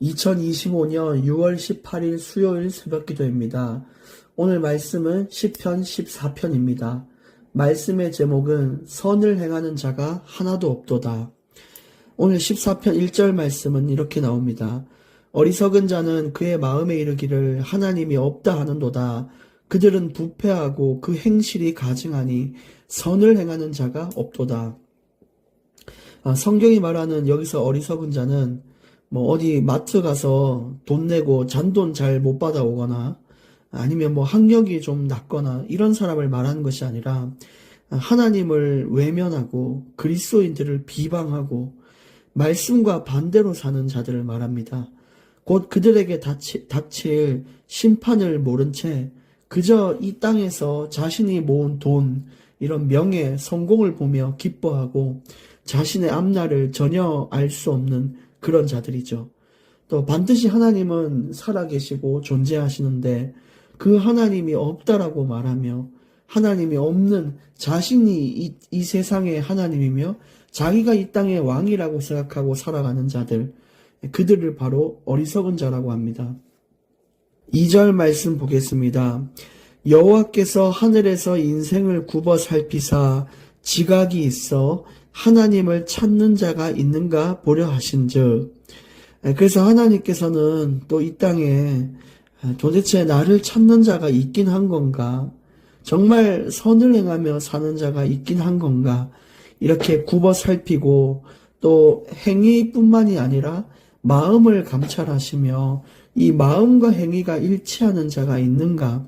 2025년 6월 18일 수요일 새벽기도입니다. 오늘 말씀은 시편 14편입니다. 말씀의 제목은 선을 행하는 자가 하나도 없도다. 오늘 14편 1절 말씀은 이렇게 나옵니다. 어리석은 자는 그의 마음에 이르기를 하나님이 없다 하는도다. 그들은 부패하고 그 행실이 가증하니 선을 행하는 자가 없도다. 성경이 말하는 여기서 어리석은 자는 어디 마트 가서 돈 내고 잔돈 잘 못 받아오거나 아니면 학력이 좀 낮거나 이런 사람을 말하는 것이 아니라 하나님을 외면하고 그리스도인들을 비방하고 말씀과 반대로 사는 자들을 말합니다. 곧 그들에게 닥칠 심판을 모른 채 그저 이 땅에서 자신이 모은 돈, 이런 명예, 성공을 보며 기뻐하고 자신의 앞날을 전혀 알 수 없는 그런 자들이죠. 또 반드시 하나님은 살아계시고 존재하시는데 그 하나님이 없다라고 말하며 하나님이 없는 자신이 이 세상의 하나님이며 자기가 이 땅의 왕이라고 생각하고 살아가는 자들, 그들을 바로 어리석은 자라고 합니다. 2절 말씀 보겠습니다. 여호와께서 하늘에서 인생을 굽어 살피사 지각이 있어 하나님을 찾는 자가 있는가 보려 하신즉. 그래서 하나님께서는 또 이 땅에 도대체 나를 찾는 자가 있긴 한 건가, 정말 선을 행하며 사는 자가 있긴 한 건가, 이렇게 굽어 살피고 또 행위뿐만이 아니라 마음을 감찰하시며 이 마음과 행위가 일치하는 자가 있는가,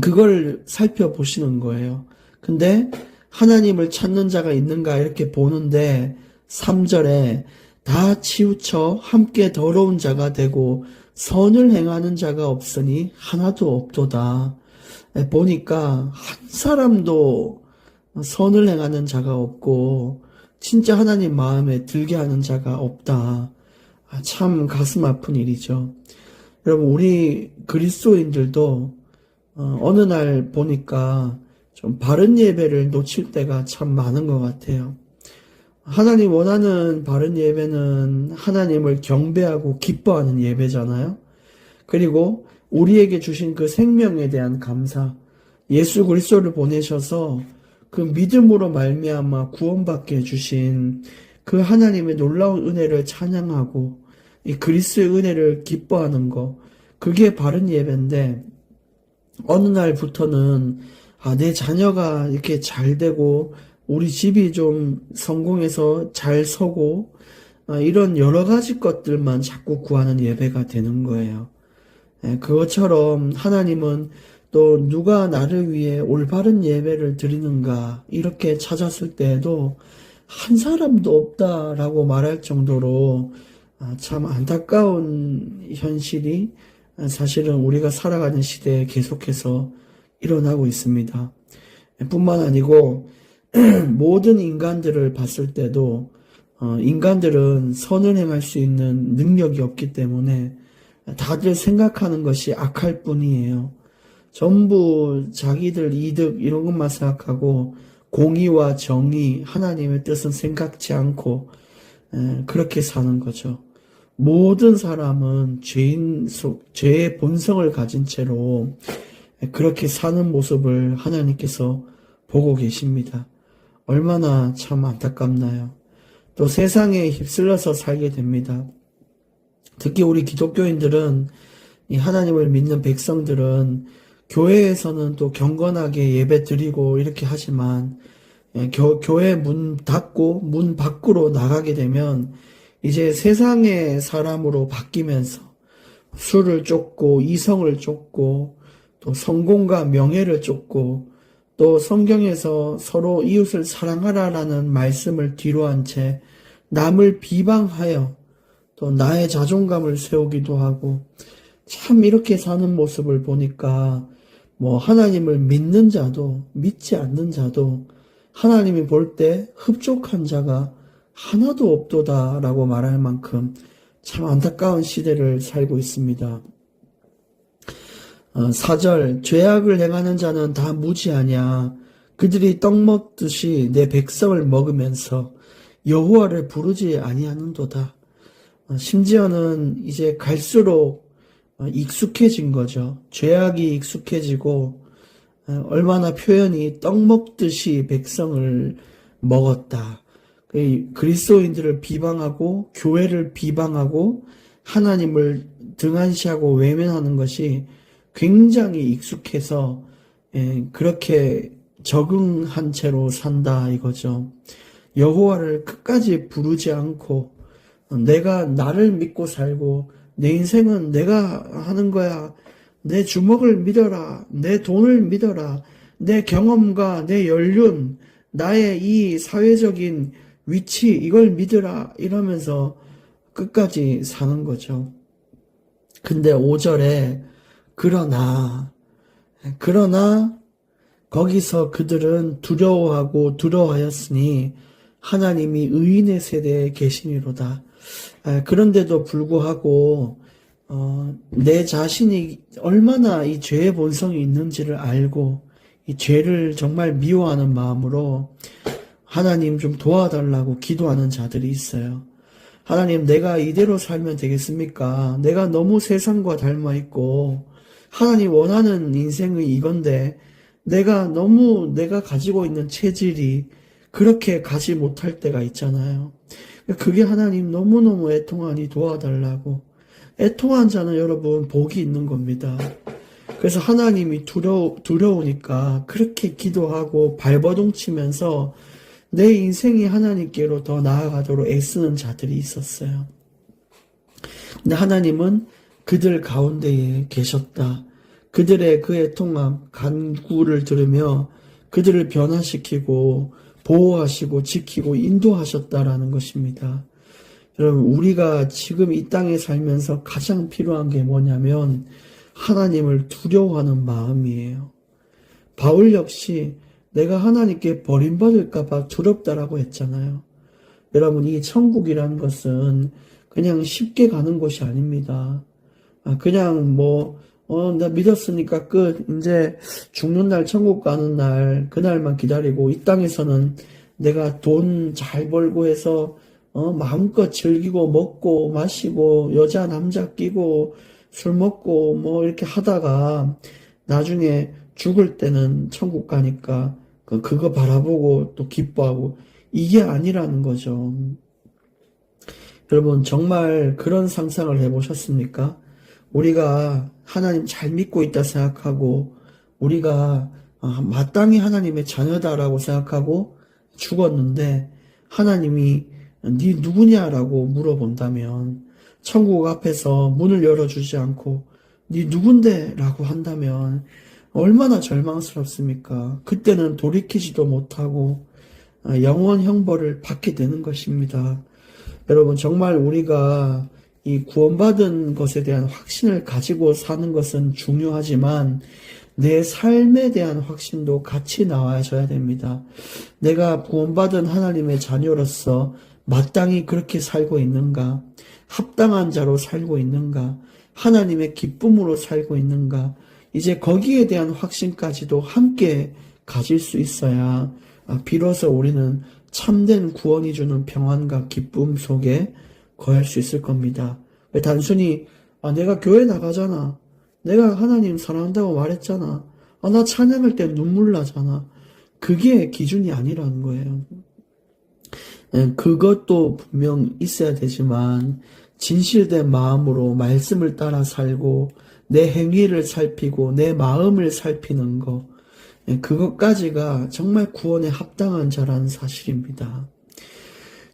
그걸 살펴보시는 거예요. 근데 하나님을 찾는 자가 있는가 이렇게 보는데 3절에 다 치우쳐 함께 더러운 자가 되고 선을 행하는 자가 없으니 하나도 없도다. 보니까 한 사람도 선을 행하는 자가 없고 진짜 하나님 마음에 들게 하는 자가 없다. 참 가슴 아픈 일이죠. 여러분, 우리 그리스도인들도 어느 날 보니까 좀 바른 예배를 놓칠 때가 참 많은 것 같아요. 하나님 원하는 바른 예배는 하나님을 경배하고 기뻐하는 예배잖아요. 그리고 우리에게 주신 그 생명에 대한 감사, 예수 그리스도를 보내셔서 그 믿음으로 말미암아 구원받게 해주신 그 하나님의 놀라운 은혜를 찬양하고 이 그리스도의 은혜를 기뻐하는 거, 그게 바른 예배인데 어느 날부터는 내 자녀가 이렇게 잘 되고 우리 집이 좀 성공해서 잘 서고 이런 여러 가지 것들만 자꾸 구하는 예배가 되는 거예요. 그것처럼 하나님은 또 누가 나를 위해 올바른 예배를 드리는가 이렇게 찾았을 때에도 한 사람도 없다라고 말할 정도로 참 안타까운 현실이 사실은 우리가 살아가는 시대에 계속해서 일어나고 있습니다. 뿐만 아니고 모든 인간들을 봤을 때도 인간들은 선을 행할 수 있는 능력이 없기 때문에 다들 생각하는 것이 악할 뿐이에요. 전부 자기들 이득 이런 것만 생각하고 공의와 정의, 하나님의 뜻은 생각지 않고 그렇게 사는 거죠. 모든 사람은 죄의 본성을 가진 채로 그렇게 사는 모습을 하나님께서 보고 계십니다. 얼마나 참 안타깝나요? 또 세상에 휩쓸려서 살게 됩니다. 특히 우리 기독교인들은, 이 하나님을 믿는 백성들은 교회에서는 또 경건하게 예배 드리고 이렇게 하지만 교회 문 닫고 문 밖으로 나가게 되면 이제 세상의 사람으로 바뀌면서 술을 쫓고 이성을 쫓고 또 성공과 명예를 쫓고 또 성경에서 서로 이웃을 사랑하라라는 말씀을 뒤로한 채 남을 비방하여 또 나의 자존감을 세우기도 하고, 참 이렇게 사는 모습을 보니까 하나님을 믿는 자도 믿지 않는 자도 하나님이 볼 때 흡족한 자가 하나도 없도다라고 말할 만큼 참 안타까운 시대를 살고 있습니다. 4절, 죄악을 행하는 자는 다 무지하냐. 그들이 떡 먹듯이 내 백성을 먹으면서 여호와를 부르지 아니하는도다. 심지어는 이제 갈수록 익숙해진 거죠. 죄악이 익숙해지고 얼마나 표현이 떡 먹듯이 백성을 먹었다. 그리스도인들을 비방하고 교회를 비방하고 하나님을 등한시하고 외면하는 것이 굉장히 익숙해서 그렇게 적응한 채로 산다 이거죠. 여호와를 끝까지 부르지 않고 내가 나를 믿고 살고 내 인생은 내가 하는 거야. 내 주먹을 믿어라. 내 돈을 믿어라. 내 경험과 내 연륜, 나의 이 사회적인 위치 이걸 믿으라 이러면서 끝까지 사는 거죠. 근데 5절에 그러나 거기서 그들은 두려워하고 두려워하였으니 하나님이 의인의 세대에 계시니로다. 그런데도 불구하고 내 자신이 얼마나 이 죄의 본성이 있는지를 알고 이 죄를 정말 미워하는 마음으로 하나님 좀 도와달라고 기도하는 자들이 있어요. 하나님, 내가 이대로 살면 되겠습니까? 내가 너무 세상과 닮아 있고 하나님 원하는 인생이 이건데 내가 가지고 있는 체질이 그렇게 가지 못할 때가 있잖아요. 그게 하나님 너무너무 애통하니 도와달라고. 애통한 자는 여러분 복이 있는 겁니다. 그래서 하나님이 두려우니까 그렇게 기도하고 발버둥 치면서 내 인생이 하나님께로 더 나아가도록 애쓰는 자들이 있었어요. 근데 하나님은 그들 가운데에 계셨다. 그들의 그 애통함, 간구를 들으며 그들을 변화시키고 보호하시고 지키고 인도하셨다라는 것입니다. 여러분, 우리가 지금 이 땅에 살면서 가장 필요한 게 뭐냐면 하나님을 두려워하는 마음이에요. 바울 역시 내가 하나님께 버림받을까봐 두렵다라고 했잖아요. 여러분, 이 천국이라는 것은 그냥 쉽게 가는 곳이 아닙니다. 그냥 나 믿었으니까 끝. 이제 죽는 날 천국 가는 날 그날만 기다리고 이 땅에서는 내가 돈 잘 벌고 해서 마음껏 즐기고 먹고 마시고 여자 남자 끼고 술 먹고 이렇게 하다가 나중에 죽을 때는 천국 가니까 그거 바라보고 또 기뻐하고 이게 아니라는 거죠. 여러분, 정말 그런 상상을 해보셨습니까? 우리가 하나님 잘 믿고 있다 생각하고 우리가 마땅히 하나님의 자녀다라고 생각하고 죽었는데 하나님이 네 누구냐라고 물어본다면 천국 앞에서 문을 열어주지 않고 네 누군데? 라고 한다면 얼마나 절망스럽습니까? 그때는 돌이키지도 못하고 영원 형벌을 받게 되는 것입니다. 여러분, 정말 우리가 이 구원받은 것에 대한 확신을 가지고 사는 것은 중요하지만 내 삶에 대한 확신도 같이 나와줘야 됩니다. 내가 구원받은 하나님의 자녀로서 마땅히 그렇게 살고 있는가? 합당한 자로 살고 있는가? 하나님의 기쁨으로 살고 있는가? 이제 거기에 대한 확신까지도 함께 가질 수 있어야 비로소 우리는 참된 구원이 주는 평안과 기쁨 속에 거할 수 있을 겁니다. 왜 단순히 내가 교회 나가잖아. 내가 하나님 사랑한다고 말했잖아. 나 찬양할 때 눈물 나잖아. 그게 기준이 아니라는 거예요. 그것도 분명 있어야 되지만 진실된 마음으로 말씀을 따라 살고 내 행위를 살피고 내 마음을 살피는 거, 그것까지가 정말 구원에 합당한 자라는 사실입니다.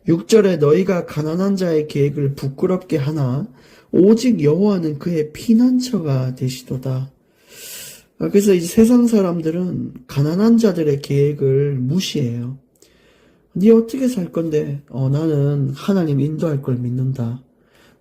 6절에 너희가 가난한 자의 계획을 부끄럽게 하나 오직 여호와는 그의 피난처가 되시도다. 그래서 이 세상 사람들은 가난한 자들의 계획을 무시해요. 네 어떻게 살 건데? 나는 하나님 인도할 걸 믿는다.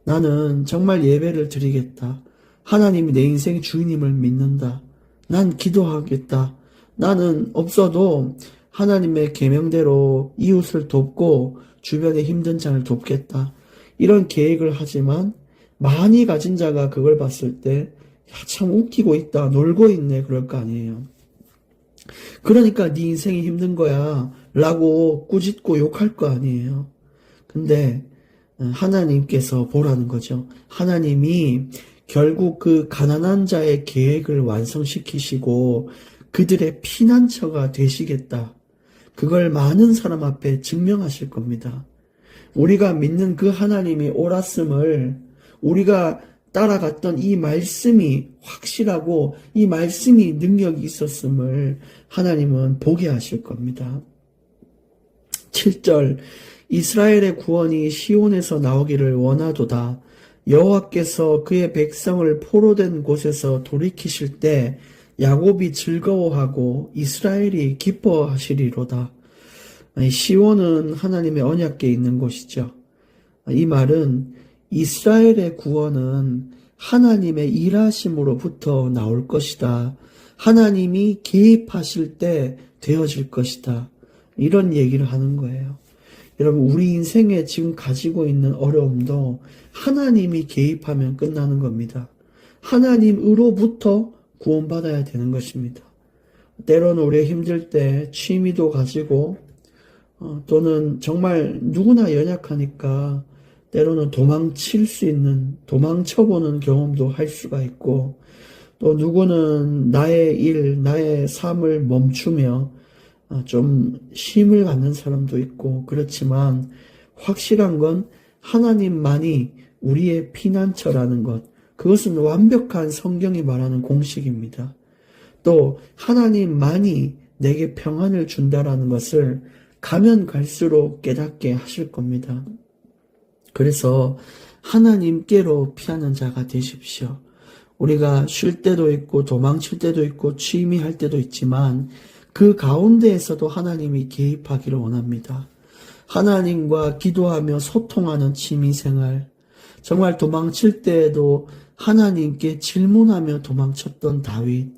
나는 정말 예배를 드리겠다. 하나님이 내 인생의 주인임을 믿는다. 난 기도하겠다. 나는 없어도 하나님의 계명대로 이웃을 돕고 주변의 힘든 자를 돕겠다. 이런 계획을 하지만 많이 가진 자가 그걸 봤을 때 참 웃기고 있다, 놀고 있네 그럴 거 아니에요. 그러니까 네 인생이 힘든 거야 라고 꾸짖고 욕할 거 아니에요. 근데 하나님께서 보라는 거죠. 하나님이 결국 그 가난한 자의 계획을 완성시키시고 그들의 피난처가 되시겠다. 그걸 많은 사람 앞에 증명하실 겁니다. 우리가 믿는 그 하나님이 옳았음을 우리가 따라갔던 이 말씀이 확실하고 이 말씀이 능력이 있었음을 하나님은 보게 하실 겁니다. 7절 이스라엘의 구원이 시온에서 나오기를 원하도다. 여호와께서 그의 백성을 포로된 곳에서 돌이키실 때 야곱이 즐거워하고 이스라엘이 기뻐하시리로다. 시온은 하나님의 언약궤에 있는 곳이죠. 이 말은 이스라엘의 구원은 하나님의 일하심으로부터 나올 것이다. 하나님이 개입하실 때 되어질 것이다. 이런 얘기를 하는 거예요. 여러분, 우리 인생에 지금 가지고 있는 어려움도 하나님이 개입하면 끝나는 겁니다. 하나님으로부터 구원받아야 되는 것입니다. 때로는 우리가 힘들 때 취미도 가지고 또는 정말 누구나 연약하니까 때로는 도망칠 수 있는, 도망쳐보는 경험도 할 수가 있고 또 누구는 나의 일, 나의 삶을 멈추며 좀 쉼을 갖는 사람도 있고 그렇지만 확실한 건 하나님만이 우리의 피난처라는 것, 그것은 완벽한 성경이 말하는 공식입니다. 또 하나님만이 내게 평안을 준다라는 것을 가면 갈수록 깨닫게 하실 겁니다. 그래서 하나님께로 피하는 자가 되십시오. 우리가 쉴 때도 있고 도망칠 때도 있고 취미할 때도 있지만 그 가운데에서도 하나님이 개입하기를 원합니다. 하나님과 기도하며 소통하는 취미생활, 정말 도망칠 때에도 하나님께 질문하며 도망쳤던 다윗,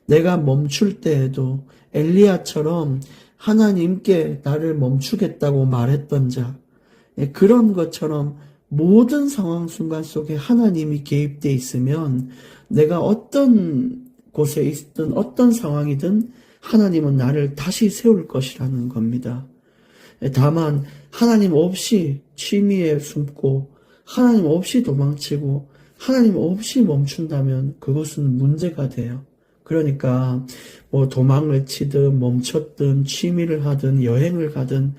내가 멈출 때에도 엘리야처럼 하나님께 나를 멈추겠다고 말했던 자, 그런 것처럼 모든 상황 순간 속에 하나님이 개입되어 있으면 내가 어떤 곳에 있든 어떤 상황이든 하나님은 나를 다시 세울 것이라는 겁니다. 다만 하나님 없이 취미에 숨고 하나님 없이 도망치고 하나님 없이 멈춘다면 그것은 문제가 돼요. 그러니까 뭐 도망을 치든 멈췄든 취미를 하든 여행을 가든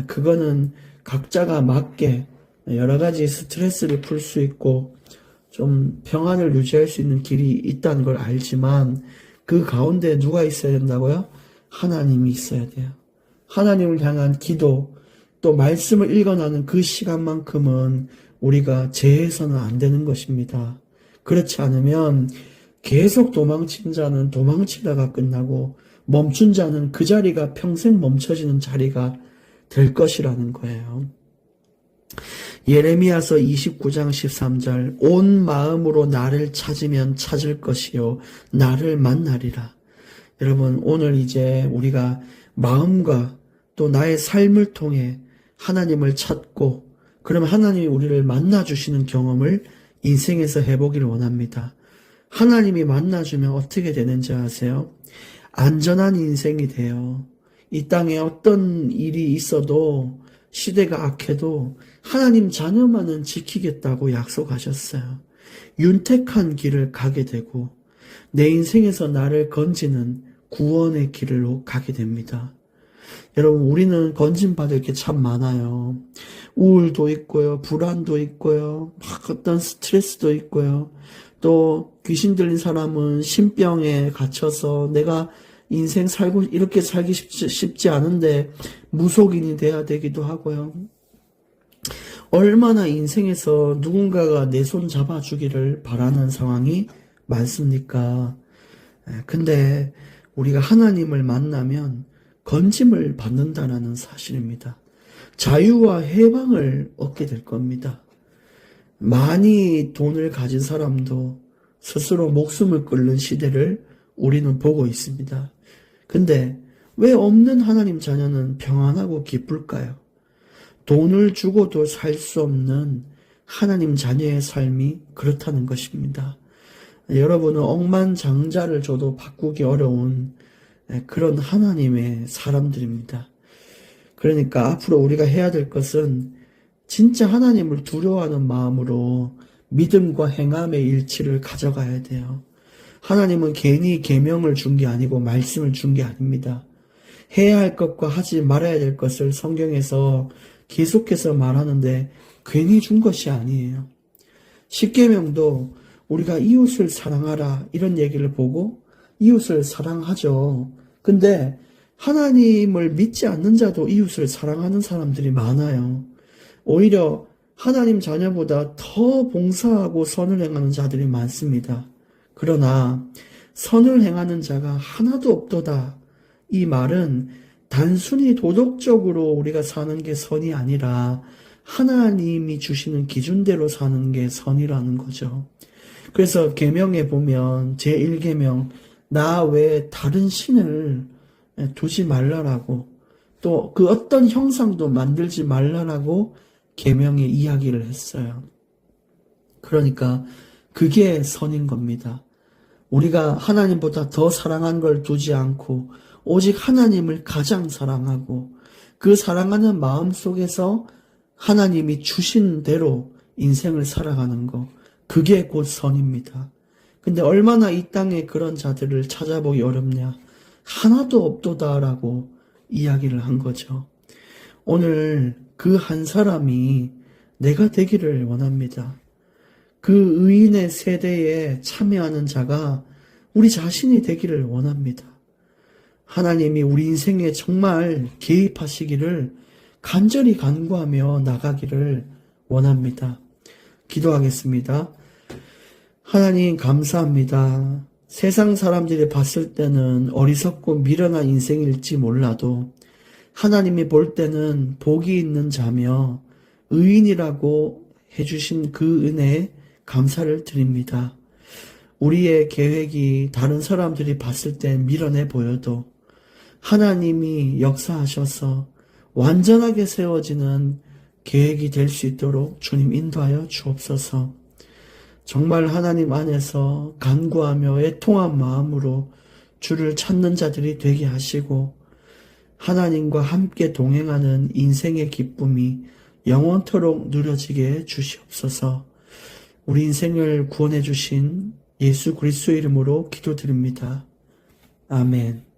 그거는 각자가 맞게 여러 가지 스트레스를 풀 수 있고 좀 평안을 유지할 수 있는 길이 있다는 걸 알지만 그 가운데 누가 있어야 된다고요? 하나님이 있어야 돼요. 하나님을 향한 기도, 또 말씀을 읽어나는 그 시간만큼은 우리가 제해서는 안 되는 것입니다. 그렇지 않으면 계속 도망친 자는 도망치다가 끝나고 멈춘 자는 그 자리가 평생 멈춰지는 자리가 될 것이라는 거예요. 예레미야서 29장 13절 온 마음으로 나를 찾으면 찾을 것이요 나를 만나리라. 여러분, 오늘 이제 우리가 마음과 또 나의 삶을 통해 하나님을 찾고 그러면 하나님이 우리를 만나주시는 경험을 인생에서 해보기를 원합니다. 하나님이 만나주면 어떻게 되는지 아세요? 안전한 인생이 돼요. 이 땅에 어떤 일이 있어도 시대가 악해도 하나님 자녀만은 지키겠다고 약속하셨어요. 윤택한 길을 가게 되고 내 인생에서 나를 건지는 구원의 길로 가게 됩니다. 여러분, 우리는 건진받을 게 참 많아요. 우울도 있고요, 불안도 있고요, 막 어떤 스트레스도 있고요. 또 귀신 들린 사람은 신병에 갇혀서 내가 인생 살고 이렇게 살기 쉽지 않은데 무속인이 돼야 되기도 하고요. 얼마나 인생에서 누군가가 내 손 잡아주기를 바라는 상황이 많습니까? 근데 우리가 하나님을 만나면 건짐을 받는다는 사실입니다. 자유와 해방을 얻게 될 겁니다. 많이 돈을 가진 사람도 스스로 목숨을 끊는 시대를 우리는 보고 있습니다. 근데 왜 없는 하나님 자녀는 평안하고 기쁠까요? 돈을 주고도 살 수 없는 하나님 자녀의 삶이 그렇다는 것입니다. 여러분은 억만장자를 줘도 바꾸기 어려운 그런 하나님의 사람들입니다. 그러니까 앞으로 우리가 해야 될 것은 진짜 하나님을 두려워하는 마음으로 믿음과 행함의 일치를 가져가야 돼요. 하나님은 괜히 계명을 준 게 아니고 말씀을 준 게 아닙니다. 해야 할 것과 하지 말아야 될 것을 성경에서 계속해서 말하는데 괜히 준 것이 아니에요. 십계명도 우리가 이웃을 사랑하라 이런 얘기를 보고 이웃을 사랑하죠. 근데 하나님을 믿지 않는 자도 이웃을 사랑하는 사람들이 많아요. 오히려 하나님 자녀보다 더 봉사하고 선을 행하는 자들이 많습니다. 그러나 선을 행하는 자가 하나도 없도다. 이 말은 단순히 도덕적으로 우리가 사는 게 선이 아니라 하나님이 주시는 기준대로 사는 게 선이라는 거죠. 그래서 계명에 보면 제1계명 나 외에 다른 신을 두지 말라라고 또 그 어떤 형상도 만들지 말라라고 계명에 이야기를 했어요. 그러니까 그게 선인 겁니다. 우리가 하나님보다 더 사랑한 걸 두지 않고 오직 하나님을 가장 사랑하고 그 사랑하는 마음 속에서 하나님이 주신 대로 인생을 살아가는 거, 그게 곧 선입니다. 근데 얼마나 이 땅에 그런 자들을 찾아보기 어렵냐. 하나도 없도다라고 이야기를 한 거죠. 오늘 그 한 사람이 내가 되기를 원합니다. 그 의인의 세대에 참여하는 자가 우리 자신이 되기를 원합니다. 하나님이 우리 인생에 정말 개입하시기를 간절히 간구하며 나가기를 원합니다. 기도하겠습니다. 하나님 감사합니다. 세상 사람들이 봤을 때는 어리석고 미련한 인생일지 몰라도 하나님이 볼 때는 복이 있는 자며 의인이라고 해주신 그 은혜에 감사를 드립니다. 우리의 계획이 다른 사람들이 봤을 때 미련해 보여도 하나님이 역사하셔서 완전하게 세워지는 계획이 될 수 있도록 주님 인도하여 주옵소서. 정말 하나님 안에서 간구하며 애통한 마음으로 주를 찾는 자들이 되게 하시고 하나님과 함께 동행하는 인생의 기쁨이 영원토록 누려지게 주시옵소서. 우리 인생을 구원해 주신 예수 그리스도의 이름으로 기도드립니다. 아멘.